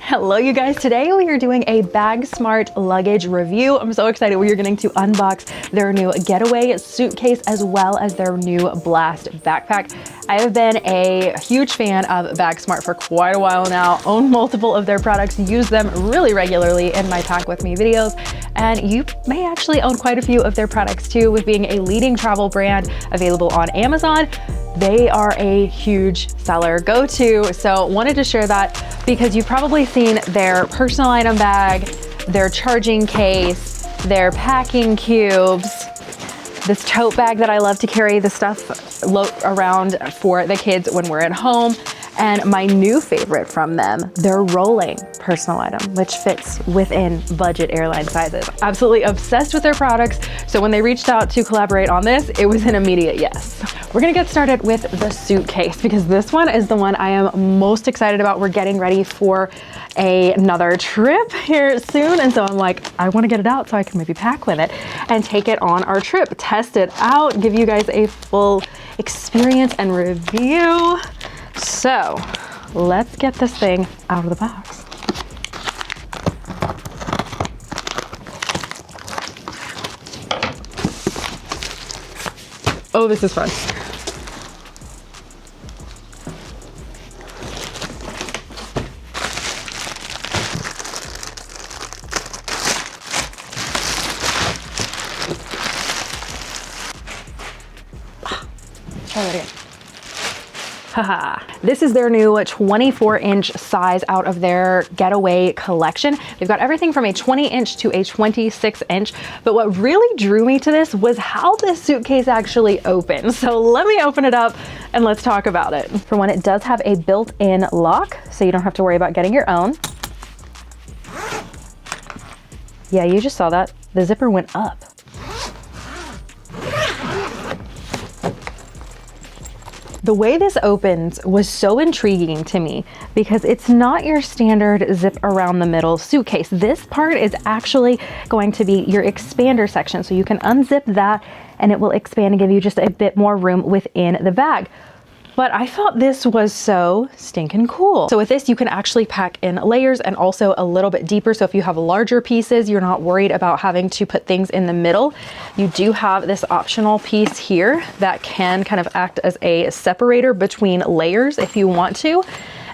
Hello you guys, today we are doing a Bagsmart luggage review. I'm so excited. We are getting to unbox their new Getaway suitcase as well as their new Blast backpack. I have been a huge fan of Bagsmart for quite a while now, own multiple of their products, use them really regularly in my Pack With Me videos, and you may actually own quite a few of their products too, with being a leading travel brand available on Amazon. They are a huge seller go-to, so wanted to share that because you've probably seen their personal item bag, their charging case, their packing cubes, this tote bag that I love to carry the stuff around for the kids when we're at home, and my new favorite from them, their rolling personal item, which fits within budget airline sizes. Absolutely obsessed with their products, so when they reached out to collaborate on this, it was an immediate yes. We're gonna get started with the suitcase because this one is the one I am most excited about. We're getting ready for another trip here soon, and so I'm like, I wanna get it out so I can maybe pack with it and take it on our trip, test it out, give you guys a full experience and review. So let's get this thing out of the box. Oh, this is fun. Try that again. Haha. This is their new 24-inch size out of their Getaway collection. They've got everything from a 20-inch to a 26-inch, but what really drew me to this was how this suitcase actually opens. So let me open it up and let's talk about it. For one, it does have a built-in lock, so you don't have to worry about getting your own. Yeah, you just saw that. The zipper went up. The way this opens was so intriguing to me because it's not your standard zip around the middle suitcase. This part is actually going to be your expander section. So you can unzip that and it will expand and give you just a bit more room within the bag. But I thought this was so stinking cool. So with this, you can actually pack in layers and also a little bit deeper. So if you have larger pieces, you're not worried about having to put things in the middle. You do have this optional piece here that can kind of act as a separator between layers if you want to.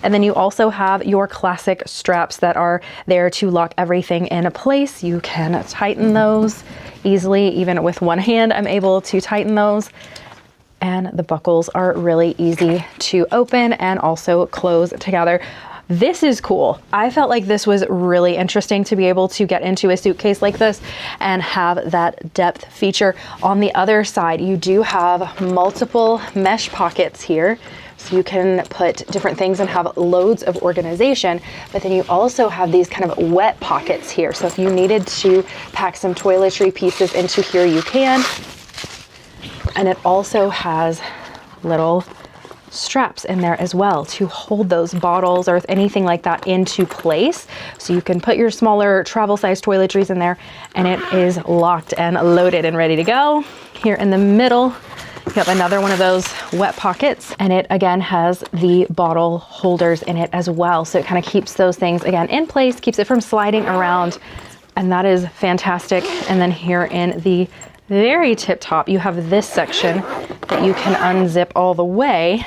And then you also have your classic straps that are there to lock everything in place. You can tighten those easily. Even with one hand, I'm able to tighten those. And the buckles are really easy to open and also close together. This is cool. I felt like this was really interesting to be able to get into a suitcase like this and have that depth feature. On the other side, you do have multiple mesh pockets here. So you can put different things and have loads of organization, but then you also have these kind of wet pockets here. So if you needed to pack some toiletry pieces into here, you can. And it also has little straps in there as well to hold those bottles or anything like that into place. So you can put your smaller travel size toiletries in there and it is locked and loaded and ready to go. Here in the middle, you have another one of those wet pockets, and it again has the bottle holders in it as well. So it kind of keeps those things again in place, keeps it from sliding around, and that is fantastic. And then here in the very tip top, you have this section that you can unzip all the way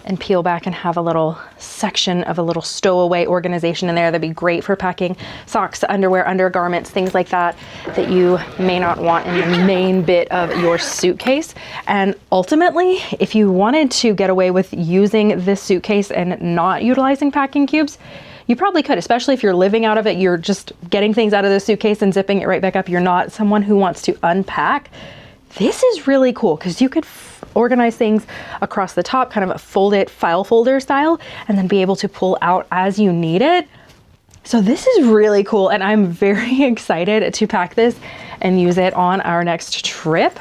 and peel back and have a little section of a little stowaway organization in there. That'd be great for packing socks, underwear, undergarments, things like that that you may not want in the main bit of your suitcase. And ultimately, if you wanted to get away with using this suitcase and not utilizing packing cubes, you probably could, especially if you're living out of it. You're just getting things out of the suitcase and zipping it right back up. You're not someone who wants to unpack. This is really cool because you could organize things across the top, kind of a fold it file folder style, and then be able to pull out as you need it. So this is really cool, and I'm very excited to pack this and use it on our next trip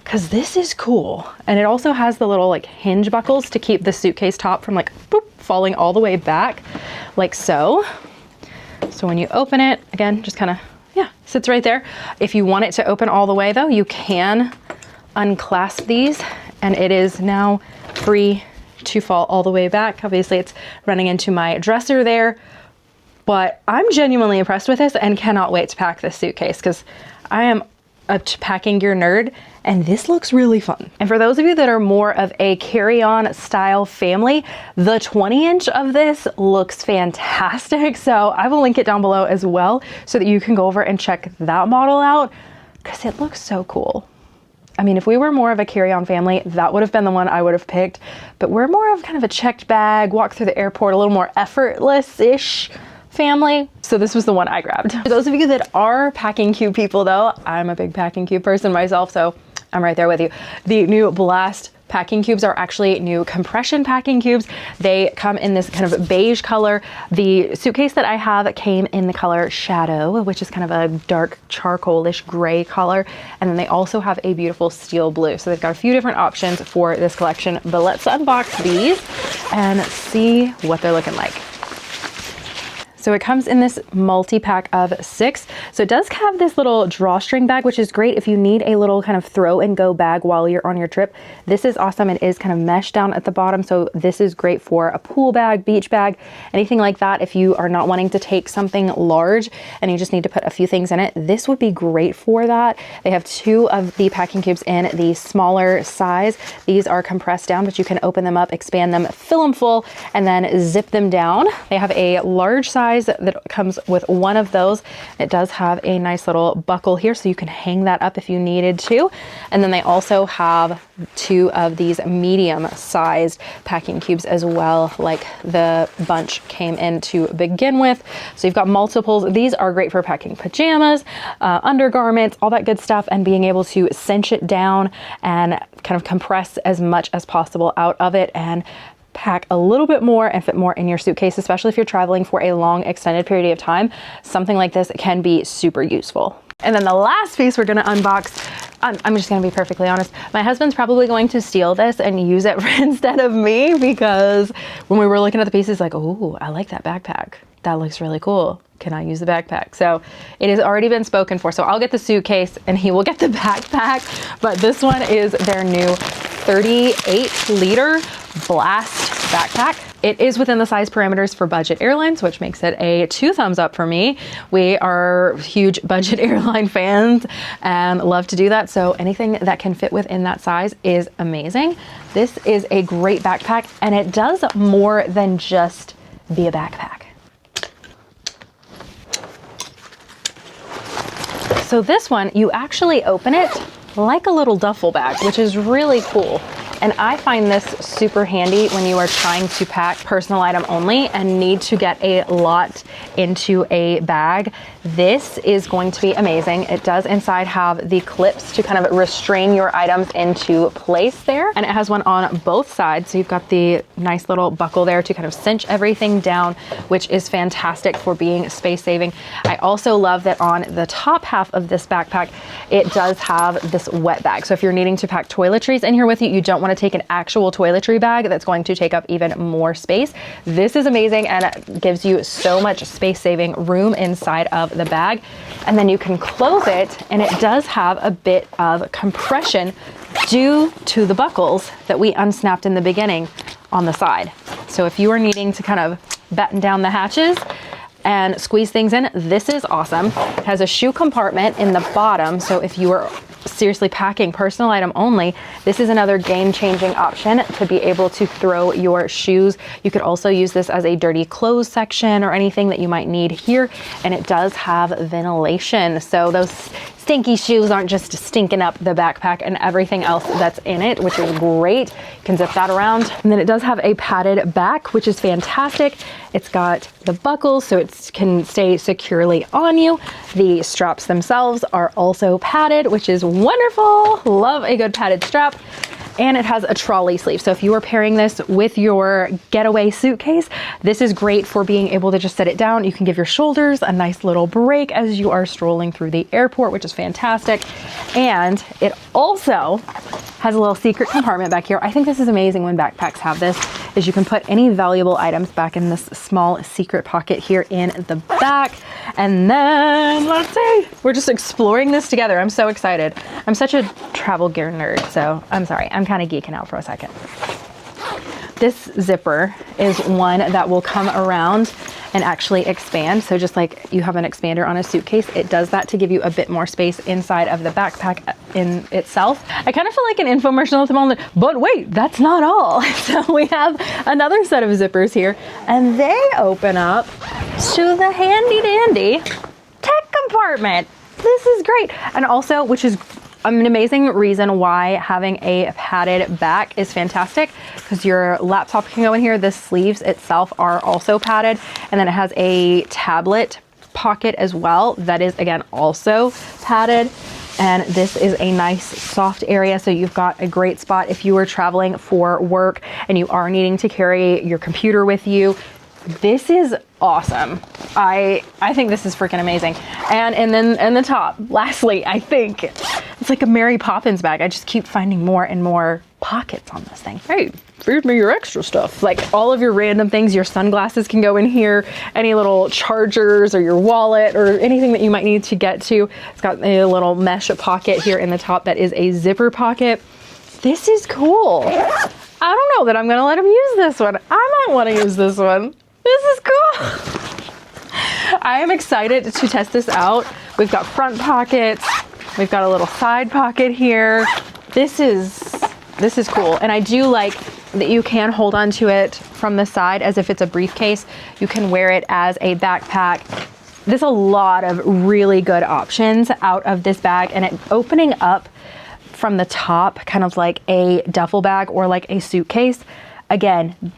because this is cool. And it also has the little like hinge buckles to keep the suitcase top from like boop, falling all the way back like so. So when you open it, again, just kind of, yeah, sits right there. If you want it to open all the way though, you can unclasp these and it is now free to fall all the way back. Obviously it's running into my dresser there, But I'm genuinely impressed with this and cannot wait to pack this suitcase because I am a packing gear nerd and this looks really fun. And for those of you that are more of a carry-on style family, the 20-inch of this looks fantastic. So I will link it down below as well so that you can go over and check that model out because it looks so cool. I mean, if we were more of a carry-on family, that would have been the one I would have picked, but we're more of kind of a checked bag, walk through the airport, a little more effortless-ish family. So this was the one I grabbed. For those of you that are packing cube people though, I'm a big packing cube person myself, so I'm right there with you. The new Blast packing cubes are actually new compression packing cubes. They come in this kind of beige color. The suitcase that I have came in the color Shadow, which is kind of a dark charcoalish gray color. And then they also have a beautiful steel blue. So they've got a few different options for this collection, but let's unbox these and see what they're looking like. So it comes in this multi-pack of 6. So it does have this little drawstring bag, which is great if you need a little kind of throw and go bag while you're on your trip. This is awesome. It is kind of meshed down at the bottom. So this is great for a pool bag, beach bag, anything like that. If you are not wanting to take something large and you just need to put a few things in it, this would be great for that. They have 2 of the packing cubes in the smaller size. These are compressed down, but you can open them up, expand them, fill them full, and then zip them down. They have a large size that comes with one of those. It does have a nice little buckle here so you can hang that up if you needed to. And then they also have 2 of these medium sized packing cubes as well, like the bunch came in to begin with. So you've got multiples. These are great for packing pajamas, undergarments, all that good stuff, and being able to cinch it down and kind of compress as much as possible out of it and pack a little bit more and fit more in your suitcase, especially if you're traveling for a long extended period of time. Something like this can be super useful. And then the last piece we're gonna unbox, I'm just gonna be perfectly honest, my husband's probably going to steal this and use it instead of me, because when we were looking at the pieces, like, oh, I like that backpack. That looks really cool. Can I use the backpack? So it has already been spoken for. So I'll get the suitcase and he will get the backpack, but this one is their new 38-liter Blast backpack. It is within the size parameters for budget airlines, which makes it a 2 thumbs up for me. We are huge budget airline fans and love to do that. So anything that can fit within that size is amazing. This is a great backpack and it does more than just be a backpack. So this one, you actually open it like a little duffel bag, which is really cool. And I find this super handy when you are trying to pack personal item only and need to get a lot into a bag. This is going to be amazing. It does inside have the clips to kind of restrain your items into place there. And it has one on both sides. So you've got the nice little buckle there to kind of cinch everything down, which is fantastic for being space saving. I also love that on the top half of this backpack, it does have this wet bag. So if you're needing to pack toiletries in here with you, you don't want to take an actual toiletry bag that's going to take up even more space. This is amazing and it gives you so much space saving room inside of the bag. And then you can close it and it does have a bit of compression due to the buckles that we unsnapped in the beginning on the side. So if you are needing to kind of batten down the hatches and squeeze things in, this is awesome. It has a shoe compartment in the bottom, so if you are seriously packing personal item only, this is another game-changing option to be able to throw your shoes. You could also use this as a dirty clothes section or anything that you might need here, and it does have ventilation, so those stinky shoes aren't just stinking up the backpack and everything else that's in it, which is great. You can zip that around. And then it does have a padded back, which is fantastic. It's got the buckles so it can stay securely on you. The straps themselves are also padded, which is wonderful. Love a good padded strap. And it has a trolley sleeve. So if you are pairing this with your Getaway suitcase, this is great for being able to just set it down. You can give your shoulders a nice little break as you are strolling through the airport, which is fantastic. And it also has a little secret compartment back here. I think this is amazing when backpacks have this, is you can put any valuable items back in this small secret pocket here in the back. And then, let's see, we're just exploring this together. I'm so excited. I'm such a travel gear nerd, so I'm sorry. I'm kind of geeking out for a second. This zipper is one that will come around and actually expand. So just like you have an expander on a suitcase, it does that to give you a bit more space inside of the backpack in itself. I kind of feel like an infomercial at the moment, but wait, that's not all. So we have another set of zippers here, and they open up to the handy dandy tech compartment. This is great. And also, which is an amazing reason why having a padded back is fantastic, because your laptop can go in here. The sleeves itself are also padded, and then it has a tablet pocket as well that is, again, also padded. And this is a nice soft area, so you've got a great spot if you are traveling for work and you are needing to carry your computer with you. This is awesome. I think this is freaking amazing. And then in the top, lastly, I think it's like a Mary Poppins bag. I just keep finding more and more pockets on this thing. Hey, feed me your extra stuff. Like all of your random things, your sunglasses can go in here, any little chargers or your wallet or anything that you might need to get to. It's got a little mesh pocket here in the top that is a zipper pocket. This is cool. I don't know that I'm gonna let him use this one. I might wanna use this one. This is cool. I am excited to test this out. We've got front pockets. We've got a little side pocket here. This is cool. And I do like that you can hold onto it from the side as if it's a briefcase. You can wear it as a backpack. There's a lot of really good options out of this bag, and it opening up from the top, kind of like a duffel bag or like a suitcase. Again,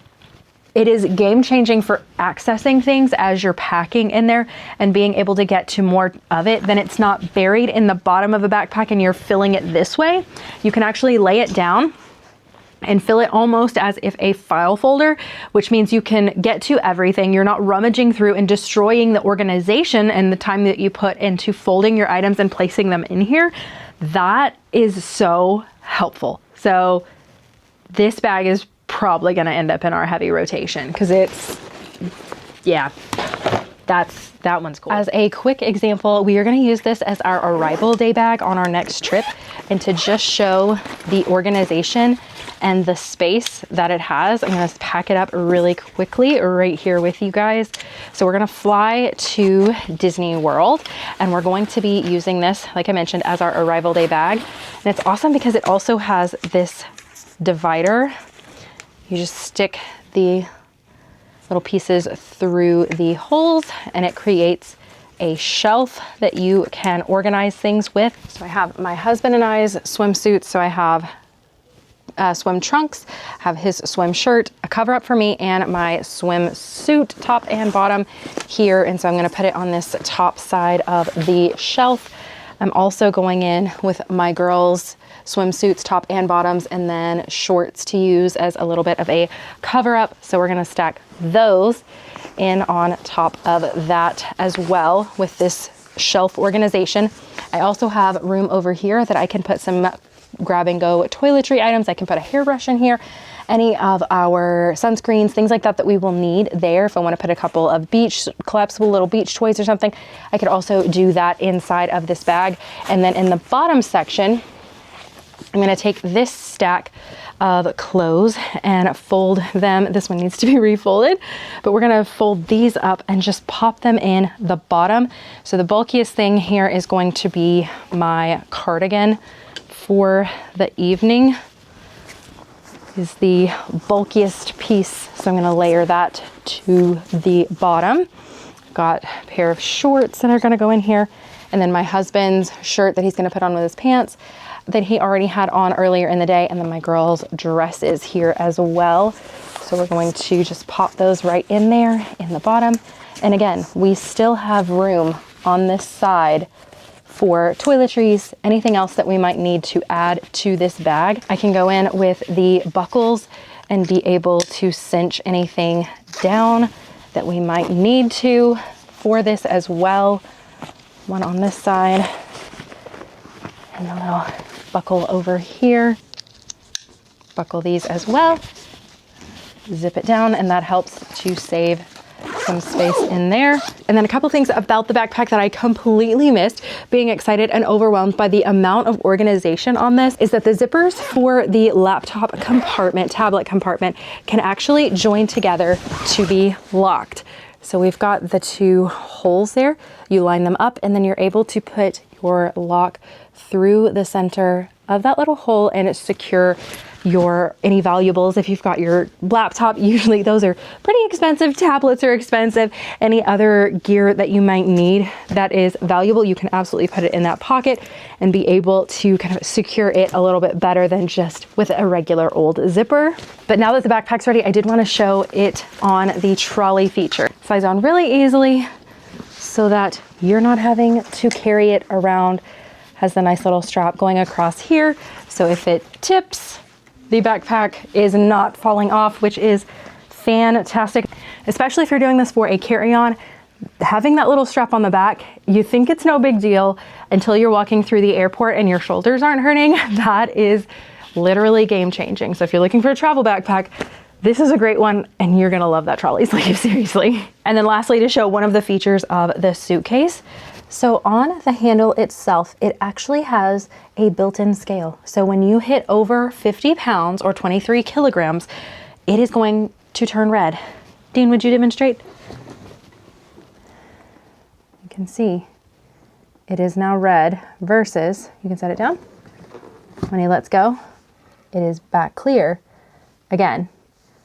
it is game changing for accessing things as you're packing in there and being able to get to more of it. Then it's not buried in the bottom of a backpack and you're filling it this way. You can actually lay it down and fill it almost as if a file folder, which means you can get to everything. You're not rummaging through and destroying the organization and the time that you put into folding your items and placing them in here. That is so helpful. So this bag is probably going to end up in our heavy rotation because it's, yeah, that one's cool. As a quick example, we are going to use this as our arrival day bag on our next trip, and to just show the organization and the space that it has, I'm going to pack it up really quickly right here with you guys. So we're going to fly to Disney World, and we're going to be using this, like I mentioned, as our arrival day bag. And it's awesome because it also has this divider. You just stick the little pieces through the holes and it creates a shelf that you can organize things with. So I have my husband and I's swimsuits. So I have swim trunks, have his swim shirt, a cover up for me, and my swimsuit top and bottom here. And so I'm going to put it on this top side of the shelf. I'm also going in with my girls' swimsuits, top and bottoms, and then shorts to use as a little bit of a cover up. So we're gonna stack those in on top of that as well with this shelf organization. I also have room over here that I can put some grab and go toiletry items. I can put a hairbrush in here, any of our sunscreens, things like that that we will need there. If I want to put a couple of beach collapsible little beach toys or something, I could also do that inside of this bag. And then in the bottom section, I'm going to take this stack of clothes and fold them. This one needs to be refolded, but we're going to fold these up and just pop them in the bottom. So the bulkiest thing here is going to be my cardigan for the evening. Is the bulkiest piece. So I'm going to layer that to the bottom. Got a pair of shorts that are going to go in here. And then my husband's shirt that he's going to put on with his pants that he already had on earlier in the day. And then my girls' dresses here as well. So we're going to just pop those right in there in the bottom. And again, we still have room on this side for toiletries, anything else that we might need to add to this bag. I can go in with the buckles and be able to cinch anything down that we might need to for this as well. One on this side and a little buckle over here. Buckle these as well. Zip it down, and that helps to save some space in there. And then a couple things about the backpack that I completely missed, being excited and overwhelmed by the amount of organization on this, is that the zippers for the laptop compartment, tablet compartment, can actually join together to be locked. So we've got the two holes there. You line them up and then you're able to put your lock through the center of that little hole and secure your any valuables. If you've got your laptop, usually those are pretty expensive, tablets are expensive, any other gear that you might need that is valuable, you can absolutely put it in that pocket and be able to kind of secure it a little bit better than just with a regular old zipper. But now that the backpack's ready, I did want to show it on the trolley feature. Slides on really easily so that you're not having to carry it around. Has the nice little strap going across here, so if it tips, the backpack is not falling off, which is fantastic, especially if you're doing this for a carry-on. Having that little strap on the back, you think it's no big deal until you're walking through the airport and your shoulders aren't hurting. That is literally game-changing. So if you're looking for a travel backpack, this is a great one and you're gonna love that trolley sleeve, seriously. And then lastly, to show one of the features of the suitcase. So on the handle itself, it actually has a built-in scale. So when you hit over 50 pounds or 23 kilograms, it is going to turn red. Dean, would you demonstrate? You can see it is now red versus, you can set it down. When he lets go, it is back clear again.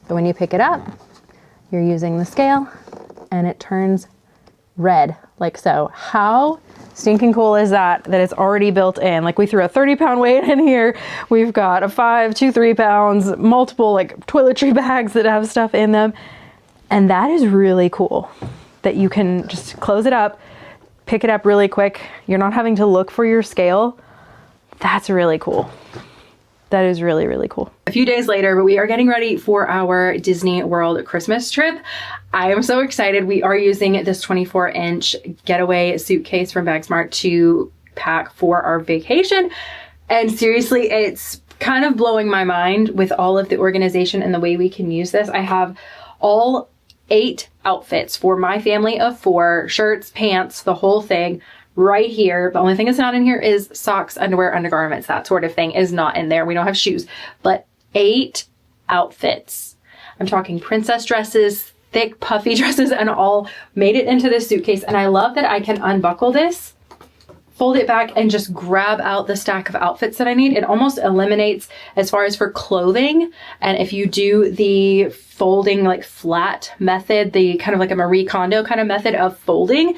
But when you pick it up, you're using the scale and it turns red like so. How stinking cool is that, that it's already built in? Like, we threw a 30-pound weight in here. We've got a 5, 2, 3 pounds, multiple like toiletry bags that have stuff in them. And that is really cool that you can just close it up, pick it up really quick. You're not having to look for your scale. That's really cool. That is really, really cool. A few days later, we are getting ready for our Disney World Christmas trip. I am so excited. We are using this 24-inch Getaway suitcase from Bagsmart to pack for our vacation. And seriously, it's kind of blowing my mind with all of the organization and the way we can use this. I have all 8 outfits for my family of 4, shirts, pants, the whole thing, right here. The only thing that's not in here is socks, underwear, undergarments, that sort of thing is not in there. We don't have shoes, but 8 outfits. I'm talking princess dresses, thick puffy dresses, and all made it into this suitcase. And I love that I can unbuckle this, fold it back, and just grab out the stack of outfits that I need. It almost eliminates as far as for clothing. And if you do the folding like flat method, the kind of like a Marie Kondo kind of method of folding,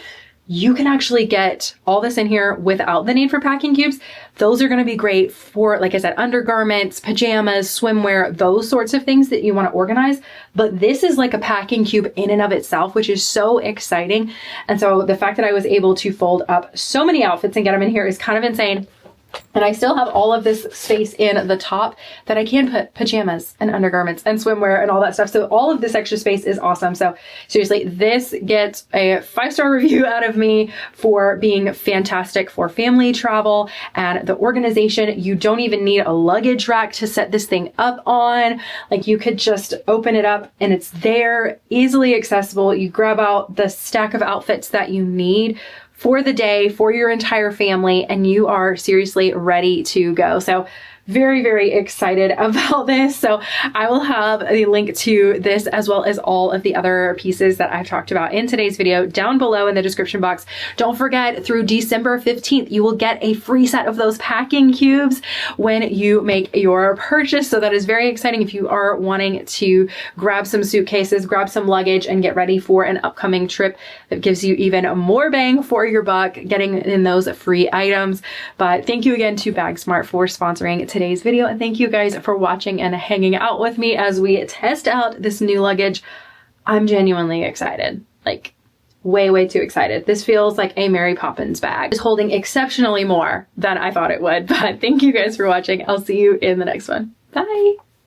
you can actually get all this in here without the need for packing cubes. Those are going to be great for, like I said, undergarments, pajamas, swimwear, those sorts of things that you want to organize. But this is like a packing cube in and of itself, which is so exciting. And so the fact that I was able to fold up so many outfits and get them in here is kind of insane. And I still have all of this space in the top that I can put pajamas and undergarments and swimwear and all that stuff. So all of this extra space is awesome. So seriously, this gets a 5-star review out of me for being fantastic for family travel and the organization. You don't even need a luggage rack to set this thing up on. Like, you could just open it up and it's there, easily accessible. You grab out the stack of outfits that you need for the day, for your entire family, and you are seriously ready to go. So very, very excited about this. So I will have a link to this as well as all of the other pieces that I've talked about in today's video down below in the description box. Don't forget, through December 15th, you will get a free set of those packing cubes when you make your purchase. So that is very exciting if you are wanting to grab some suitcases, grab some luggage, and get ready for an upcoming trip that gives you even more bang for your buck, getting in those free items. But thank you again to Bagsmart for sponsoring today's video, and thank you guys for watching and hanging out with me as we test out this new luggage. I'm genuinely excited, like way, way too excited. This feels like a Mary Poppins bag. It's holding exceptionally more than I thought it would. But thank you guys for watching. I'll see you in the next one. Bye.